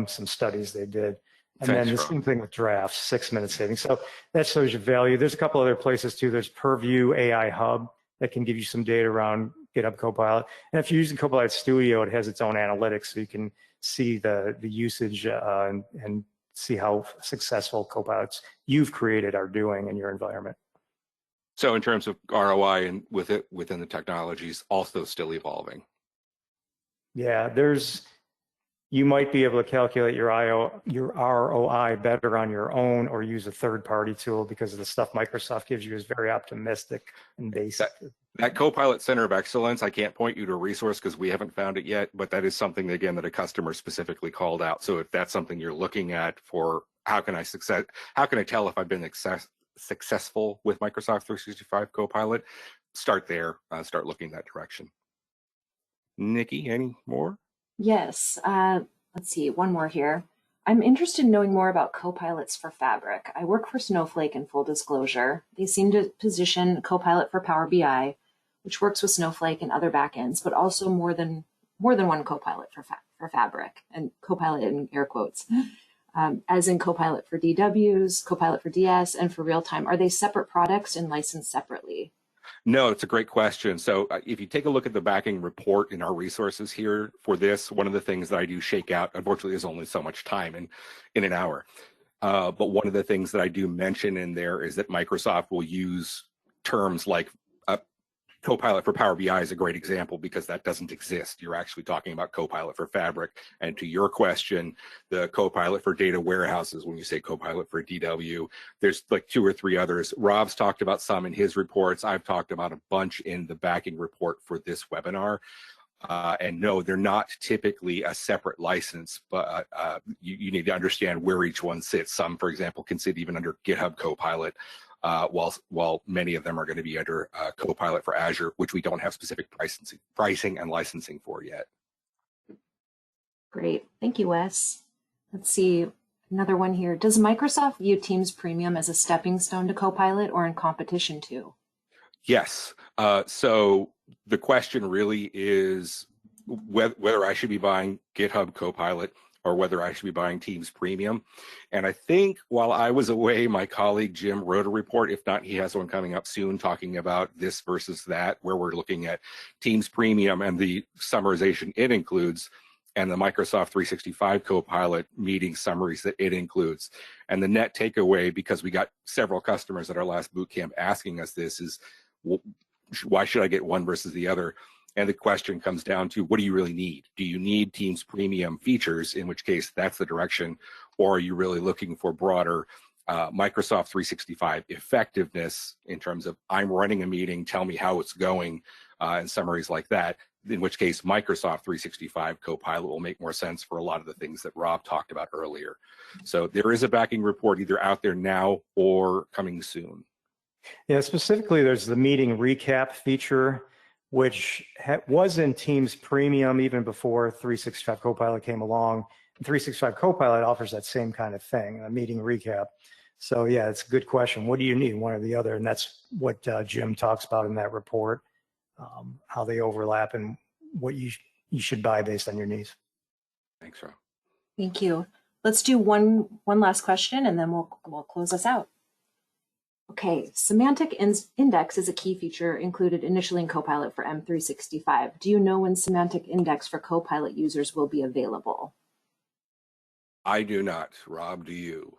some studies they did. And then the same thing with drafts, 6 minute savings. So that shows you value. There's a couple other places too. There's Purview AI Hub that can give you some data around GitHub Copilot. And if you're using Copilot Studio, it has its own analytics, so you can see the usage and see how successful Copilots you've created are doing in your environment. So in terms of ROI and within the technologies, also still evolving. Yeah, you might be able to calculate your ROI better on your own or use a third-party tool, because the stuff Microsoft gives you is very optimistic and basic. That Copilot Center of Excellence, I can't point you to a resource because we haven't found it yet, but that is something, again, that a customer specifically called out. So if that's something you're looking at for how can I tell if I've been successful with Microsoft 365 Copilot, start there, start looking that direction. Nikki, any more? Yes. Let's see, one more here. I'm interested in knowing more about Copilots for Fabric. I work for Snowflake, in full disclosure. They seem to position Copilot for Power BI, which works with Snowflake and other backends, but also more than one Copilot for Fabric, and Copilot in air quotes, as in Copilot for DWs, Copilot for DS, and for real time. Are they separate products and licensed separately? No, it's a great question. So if you take a look at the backing report in our resources here for this, one of the things that I do shake out, unfortunately, there's only so much time in an hour. But one of the things that I do mention in there is that Microsoft will use terms like Copilot for Power BI is a great example, because that doesn't exist. You're actually talking about Copilot for Fabric. And to your question, the Copilot for data warehouses, when you say Copilot for DW, there's like 2 or 3 others. Rob's talked about some in his reports. I've talked about a bunch in the backing report for this webinar. And no, they're not typically a separate license, but you need to understand where each one sits. Some, for example, can sit even under GitHub Copilot, while many of them are going to be under Copilot for Azure, which we don't have specific pricing and licensing for yet. Great. Thank you, Wes. Let's see, another one here. Does Microsoft view Teams Premium as a stepping stone to Copilot or in competition to? Yes. So the question really is whether I should be buying GitHub Copilot or whether I should be buying Teams Premium. And I think while I was away, my colleague Jim wrote a report. If not, he has one coming up soon talking about this versus that, where we're looking at Teams Premium and the summarization it includes, and the Microsoft 365 Copilot meeting summaries that it includes. And the net takeaway, because we got several customers at our last boot camp asking us this, is why should I get one versus the other? And the question comes down to, what do you really need? Do you need Teams Premium features, in which case that's the direction, or are you really looking for broader Microsoft 365 effectiveness in terms of I'm running a meeting, tell me how it's going, and summaries like that, in which case Microsoft 365 Copilot will make more sense for a lot of the things that Rob talked about earlier. So there is a backing report either out there now or coming soon. Yeah, specifically there's the meeting recap feature, which was in Teams Premium even before 365 Copilot came along. And 365 Copilot offers that same kind of thing, a meeting recap. So yeah, it's a good question. What do you need, one or the other? And that's what Jim talks about in that report, how they overlap and what you should buy based on your needs. Thanks, Rob. Thank you. Let's do one last question, and then we'll close us out. Okay, semantic index is a key feature included initially in Copilot for M365. Do you know when semantic index for Copilot users will be available? I do not. Rob, do you?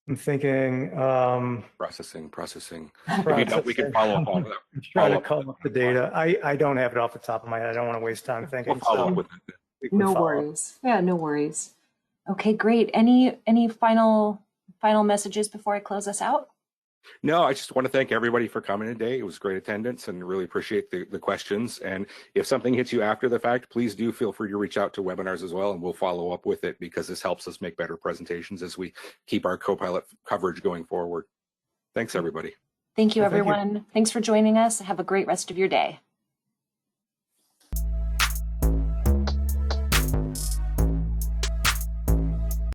I'm thinking Processing. processing. We can follow up on that. I'm trying to call up the data. I don't have it off the top of my head. I don't want to waste time thinking. We'll follow up with it. We can No follow up. worries. Yeah, no worries. Okay, great. Any final messages before I close us out? No, I just want to thank everybody for coming today. It was great attendance and really appreciate the questions. And if something hits you after the fact, please do feel free to reach out to webinars as well, and we'll follow up with it because this helps us make better presentations as we keep our Copilot coverage going forward. Thanks, everybody. Thank you, Thank you. everyone. Thanks for joining us. Have a great rest of your day.